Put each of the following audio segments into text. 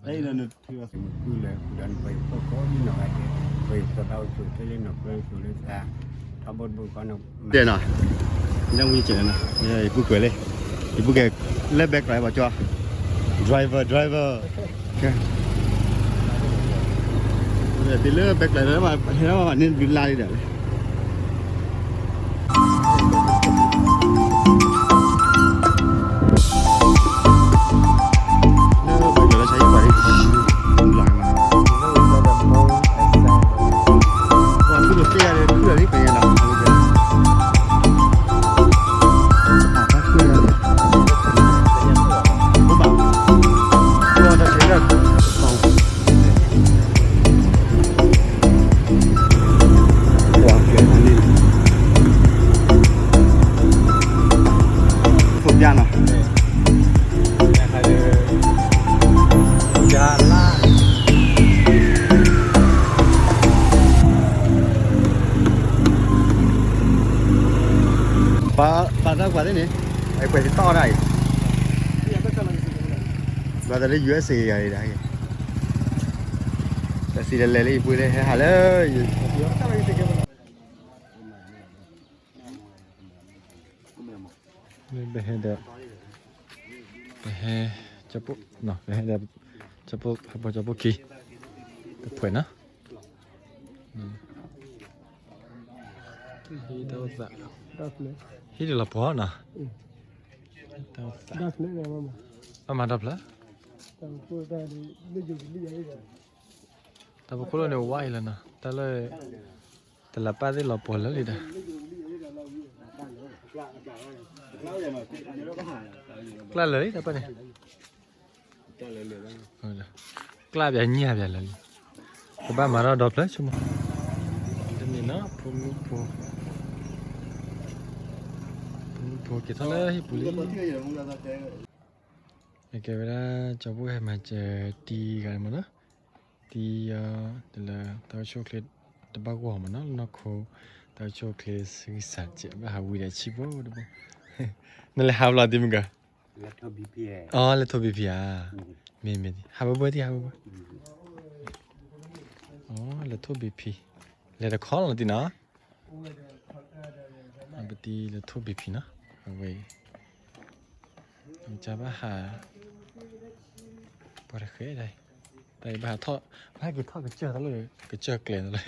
đây là nó thừa cứ là đàn phải có như nào vậy vậy từ đầu xuống tới lên nộp lên xuống lên xa thăm bốn bữa con nộp tiền à đang đi chơi nè đây bút quế lên thì bút cái left back lại bảo cho driver okay. Bây giờ tí left back lại đó mà thế đó mà nên villa đi để bà ra quả đấy nè ai quay thì to này bà ta lấy USA này đây ta xì lên lấy bùi đây hà lơ bê hè đẹp bê hè chắp bút nọ bê hè đẹp chắp bút chắp bút kỳ phải nó đi đâu dạ hít được là bỏ nè mà đập lá ta có này quay là nè taเลยแต่ละป้าได้หลบปนแล้วเลยนะกล้าเลยแต่ป้าเนี่ยกล้าแบบเงียบแบบเลยแต่บ้านมาเราดบเลยชั่วโมงนี่เนาะผมคิดเท่าไรปุริโอเคเวลาจะพูดให้มาเจอตีกันมั้งเนาะตีเดี๋ยวเราโชว์คลิปตะบักหัวมันเนาะนักโคเราโชว์คลิปสิ่งสัตว์เจ็บหาวิธีชีวะดูบ่นั่นแหละหาบลาดิมกันแล้วทบีพีอ๋อแล้วทบีพีมีหาบ่ที่หาบ่อ๋อแล้วทบีพีแล้วจะขอเราดินะอันนี้แล้วทบีพีนะเอาไว้จะบ้าหาบ่ได้เคยได้แต่บ้าทอดให้กินทอดกระเจี๊ยบเลยกระเจี๊ยบเกลือเลย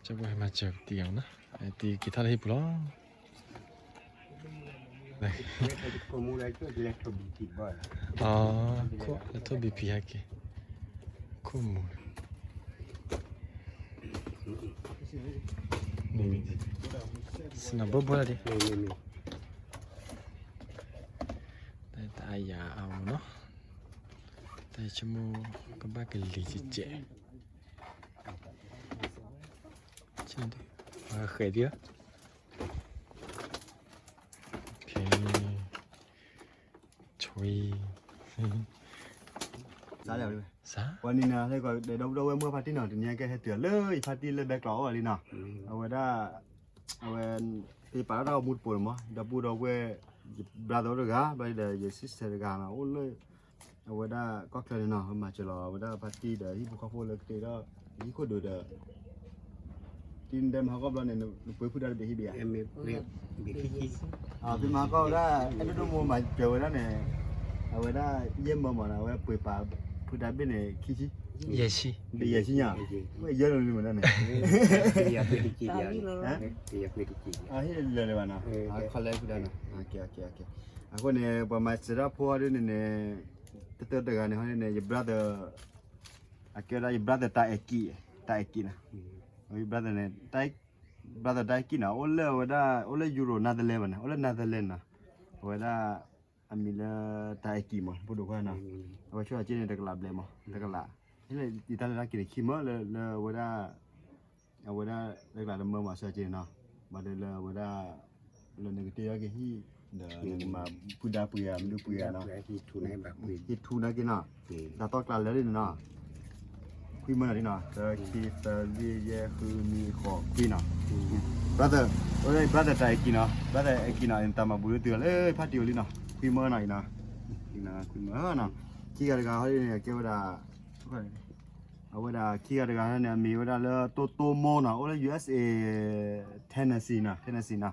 จะบ่ให้มาเจอเตียวนะไอ้ตีกินทอดให้ปุ๊บล้ออ๋อแล้วทบีพีฮะกี่ข้อมูลนี่สนับบ่ได้แต่ตายาเอาเนาะแต่ชั่วโมงก็บ้ากันลีจิเจใช่ดิมาเคยเดียวโอเคช่วยgiá đều đi giáวันนี้นะให้ก่อนเดี๋ยวเราเมื่อพาร์ตี้หน่อยถึงเนี้ยแกให้เตือนเลยพาร์ตี้เลยแบกล้ออะไรนี่นะเอาไว้ได้เอาไว้ที่ป่าเรามุดปุ่นมั้งดับบูเราเว้ยบราดอร์ก้าไปเดี๋ยวซิสเตอร์ก้านะโอ้เลยเอาไว้ได้ก็แค่นี้นะมาจะรอเอาไว้ได้พาร์ตี้เดี๋ยวที่พวกเขาพูดเลยเดี๋ยวนี่ก็ดูเดี๋ยวทีนเดิมเขาก็บอลเนี่ยเพื่อพูดได้เบียร์เบียร์พี่มาก็ได้ไอ้ดูมัวมาเจอแล้วเนี่ยเอาไว้ได้เยี่ยมบ่หมดเอาไว้เปิดป่าพูดได้เป็นเนี่ยขี้ชี้เยชิเบียร์ชี้เนี่ยไม่เยอะเลยเหมือนกันเนี่ยเบียร์เป็นกี่อย่างฮะเบียร์เป็นกี่ให้เลยวันนะเขาเลยพูดได้นะโอเคคนเนี่ยประมาณสิบพอด้วยเนี่ยตัวเด็กกันเนี่ยยี่ brother อะไรยี่ brother ตาเอกกี้นะยี่ brother เนี่ยbrother ตาเอกกี้นะโอ้เลยว่าได้ยูโรนาเธอร์แลนด์นะโอ้เลยนาเธอร์แลนด์นะว่าได้อามิลตาเอกกี้มั้งพูดดูกันนะว่าช่วยเจนเด็กลาบเลยมั้งเด็กลาที่เลยที่ตอนแรกกินขี้มั้งเลยว่าได้เด็กลาเมื่อมาช่วยเจนนะมาเลยว่าได้เลยนึกที่ว่ากี่เดี๋ยวมาพูดได้ปุยอ่ะไม่รู้ปุยอ่ะเนาะที่ทุนให้แบบที่ทุนนะกินนะแต่ต้องการแล้วดิเนาะคุยเมื่อไหร่ดิเนาะแต่คิดแต่วิเยคือมีขอคุยเนาะ brother โอ้ย brother ตายกินเนาะ brother ไอ้กินเนาะตามมาบุรุษเตือนเลยพัดเดียวเลยเนาะคุยเมื่อไหร่นะกินนะคุยเมื่อเนาะขี้กระดาษเขาเนี่ยเกี่ยวกับเอาว่าขี้กระดาษเนี่ยมีว่าแล้วโตโมเนาะโอ้ย USA Tennessee นะ Tennessee นะ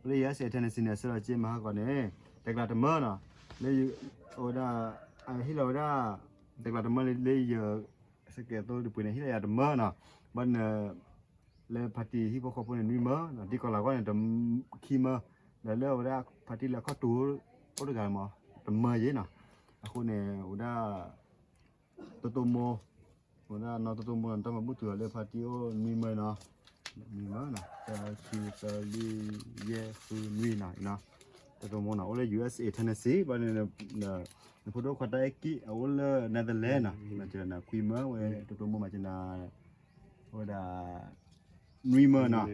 โอ้ย USA Tennessee เนี่ยสุดยอดมากกว่าเนี่ยแต่กระดาษเมื่อเนาะเลยโอ้ยไอ้ที่เราได้แต่กระดาษเมื่อเลยเยอะสเกตตัวดูปุ่นเนี่ยที่เราได้เมื่อเนาะมันเลยพาร์ตี้ที่พวกเขาพูดเนี่ยมีเมื่อเนาะที่ก่อนเราก็เนี่ยทำขี้เมื่อแล้วเรื่องว่าพาร์ตี้แล้วก็ตู้โอ้ยกันมั้งทำเมื่อเยอะเนาะคนเนี่ยว่าโตโมว่าน้องโตโมนั่นต้องมาบุตรเลยพาร์ตี้โอ้มีเมื่อเนาะมีเมื่อเนาะแต่คิวเตอร์ลีเย่คือมีเนาะเนาะโตโมเนาะโอ้ย USA Tennessee บ้านเนี่ยพวกเราขวัญได้กี่โอ้ยเนเธอร์แลนด์เนาะมาเจอเนาะคุยเมื่อเว้ยโตโมมาเจอเนาะว่ามีเมื่อเนาะ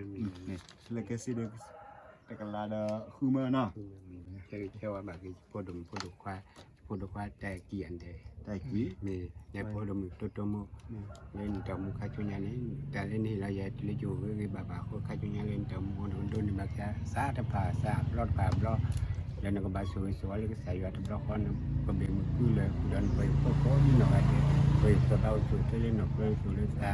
เนี่ยเลกซี่เลยแต่กันละคือเมื่อเนาะ เชื่อว่าแบบนี้พอดควาแต่เกียนเด แต่กี่ มีในพอดมตัวมุเล่นจมูกข้าจุญญานี้แต่เล่นนี่เราอยากเล่นอยู่ก็คือแบบเขาข้าจุญญาเล่นจมูกโดนแบบจะซาตะผาซาปลอดป่าปลอดแล้วก็บาสวยแล้วก็ใส่ยาตะปลอดคนก็เบี่ยงมือขึ้นเลยเดินไปโค้งนี่หน่อยไปกระเป๋าสุดที่เล่นหนักเลยสุดเลยซา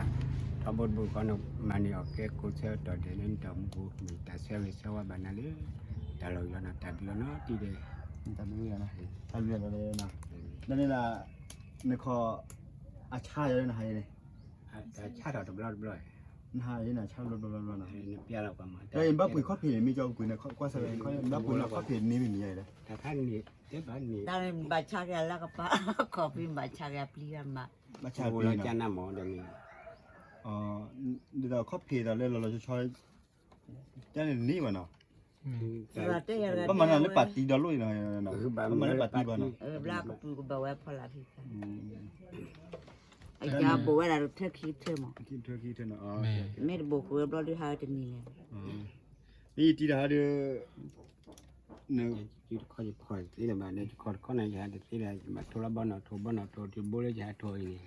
ทั้งหมดบุคคลมันนี่โอเคกูเชื่อต่อเดินจมูกมีแต่เชื่อว่าเชื่อว่าแบบนั้นเลยแต่เราย้อนแต่เราเนาะที่เดีย ทำเรื่องนะทำเรื่องอะไรนะนั่นนี่ละในคออาชาเลยนะฮะเนี่ย ชาติเราตบเราด้วย นะฮะนี่นะชาลบนะ เปียเราประมาณ แต่เอ็มบ้าปุ๋ยข้อผิดมีเจ้าปุ๋ยเนี่ยก็แสดงเขาบ้าปุ๋ยแล้วข้อผิดนี่ไม่มีอะไรเลย แต่ท่านนี่เจ้าบ้านนี่ ตอนบัตรชาเรียแล้วก็ป้าขอพิมพ์บัตรชาเรียเปลี่ยนมา มาชา โอ้ ปุ๋ย เรา นะ จะนำหมอเดี๋ยวนี้ เดี๋ยวข้อผิดเราเล่นเราจะช่วยจะเล่นนี่วะเนาะ เราเตะอะไร ก็มันนั่นปฏิดอลลุยนะเนาะมันนั่นปฏิบัติเนาะ ลากปูก็บอกว่าพอละพี่กันไอ้ยาบอกว่าเราเท่าคิดเท่ามั้ง คิดเธอคิดเธอเนาะ ไม่ได้บอกว่าเราดูหาจะมีเลย นี่ที่ดาเดือเนี่ย ยืดข้อคอยที่เดี๋ยวมาเนี่ยข้อไหนจะที่เดี๋ยวมาโทรบ้านเราโทรที่บุรีจะโทรนี่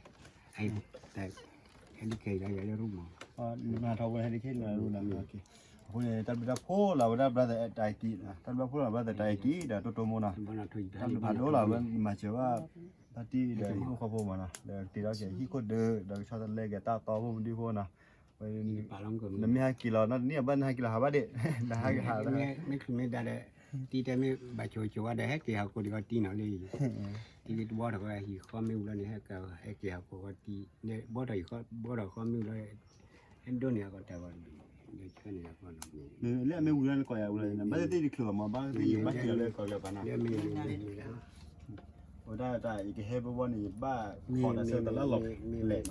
ไอ้แต่ไอ้ที่เคยได้ยังรู้มั้ง มาทำวันให้ได้แค่ไหนรู้นะโอเคคนเนี่ยตัดไปตัดพ่อเราได้บราเดอร์ไตกี้นะตัดไปพ่อเราบราเดอร์ไตกี้เดี๋ยวตัวโมนะ บ้านเราถูก ตัดไปผ่านโลเราเป็นมาเชื่อว่าปาร์ตี้เดี๋ยวที่เขาพูดมานะเดี๋ยวตีเราเสียที่คนเดินเดี๋ยวชอบทะเลแกตาต่อพวกมันดีพวกนะไป ป่าล้อมกัน นั่นไม่ให้กิโลนั่นเนี่ยบ้านให้กิโลหาบ้านเด็ดนะให้หาได้ ไม่คือไม่ได้ตีแต่ไม่บาโจโจว่าได้ให้เกี่ยวกับตีหน่อยเลยตีที่บ่อเราก็ให้ข้อมิวแล้วนี่ให้เกี่ยวให้เกี่ยวกับตีเนี่ยบ่อเราข้อมิวเลยเห็นโดนเนี่ยก็แต่ว่าเดี๋ยวเชื่อเนี่ยก็น้องนี่ เรื่องไม่วุ่นวายก่อนเลยนะบ้านที่ที่คือมาบ้านที่อยู่บ้านที่เลยก่อนเลยป่ะนะ เดี๋ยวมีแล้ว โอ้ได้อีกเฮฟวันนี้บ้าขอแต่เสื้อแต่ละหลบ มี เละ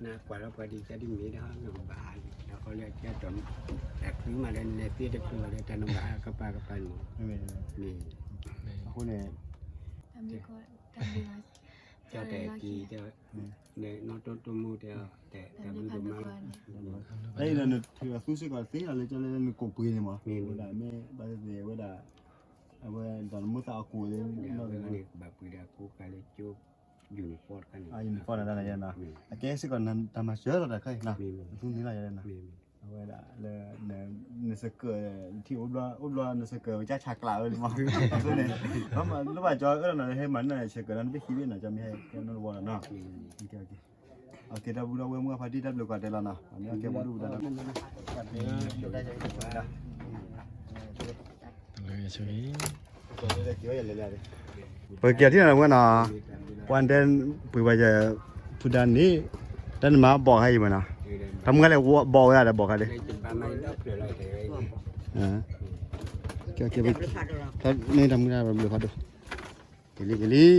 น่ากว่าเราพอดีจะได้มีนะน้องบาแล้วเขาเรียกแค่ตอนแต่คือมาเล่นในที่ได้คือมาเล่นแต่น้องบาก็ปาก็ไปหมด ไม่เป็น นี่ คนเนี่ย จะแต่กี่จะเนี่ยนอตตัวมูเดียวแต่มันดูมา ไอ้นั่นถือว่าสู้สิก่อนสิอะไรจะเล่นกบปืนเนี่ยมั้งมีเวลาไม่บ้านเดียวเวลาเอาไว้ตอนมุสากูเลย เนี่ย นอกจาก นี่แบบปุยดากูกันเลยจุบอยู่ในฟอร์ดกัน อ่ะยินฟอนอะไรนะโอเคสิก่อนนั้นทำมาเยอะแล้วแต่ใครนะทุนนี้อะไรนะ มี เอาไว้ละเลยเนี่ยสเกอร์ที่อุบลเนี่ยสเกอร์จะชักลาเลยมั้งตัวนี้แล้วมันแล้วว่าจอยนั่นให้มันเนี่ยสเกอร์นั้นไปคิดว่าน่ะจะไม่ให้แค่นั้นวันนะโอเคถ้าบุรุษเมื่อพอดีได้ลูกกันได้แล้วนะอันนี้โอเคบุรุษได้แล้ว เลยช่วย เปิดเกียร์ที่ไหนวะนะวันเดินปุยว่าจะทุดานนี้ท่านมาบอกให้มานะทำไงเลยบอกอะไรบอกอะไร ได้จิบปลาไม่ได้เปลือยเลย เกี่ยวกับ เปลี่ยนพัดเรา ท่านนี่ทำไงแบบเดือดพัดดูเกลี่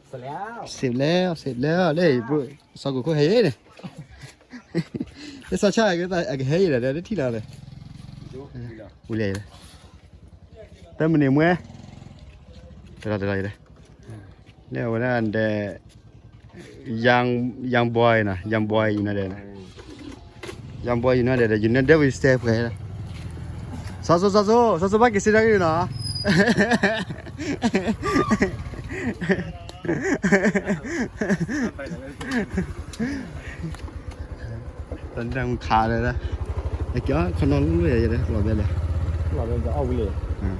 เสร็จแล้ว เสร็จแล้วเลยปุ๊สกุลเขาเฮ้ยเนี่ยเดี๋ยวสัชชาก็แต่เฮ้ยเลยเดี๋ยวที่เราเลยอุเลยแต่มันเนี่ยมั้ยเดี๋ยวเลยเนี่ยวันนั้นเดยังบอยนะยังบอยอยู่นั่นเองยังบอยอยู่นั่นเองอยู่นั่นเดี๋ยววิสเตปเลยซาโซบ้ากี่สิ่งอะไรอยู่นะตอนนี้มันขาเลยนะไอ้ ไอ้เจ้าขนมรู้เลยจะได้หล่อไปเลย เราเป็นจะเอาวิเลย อ่า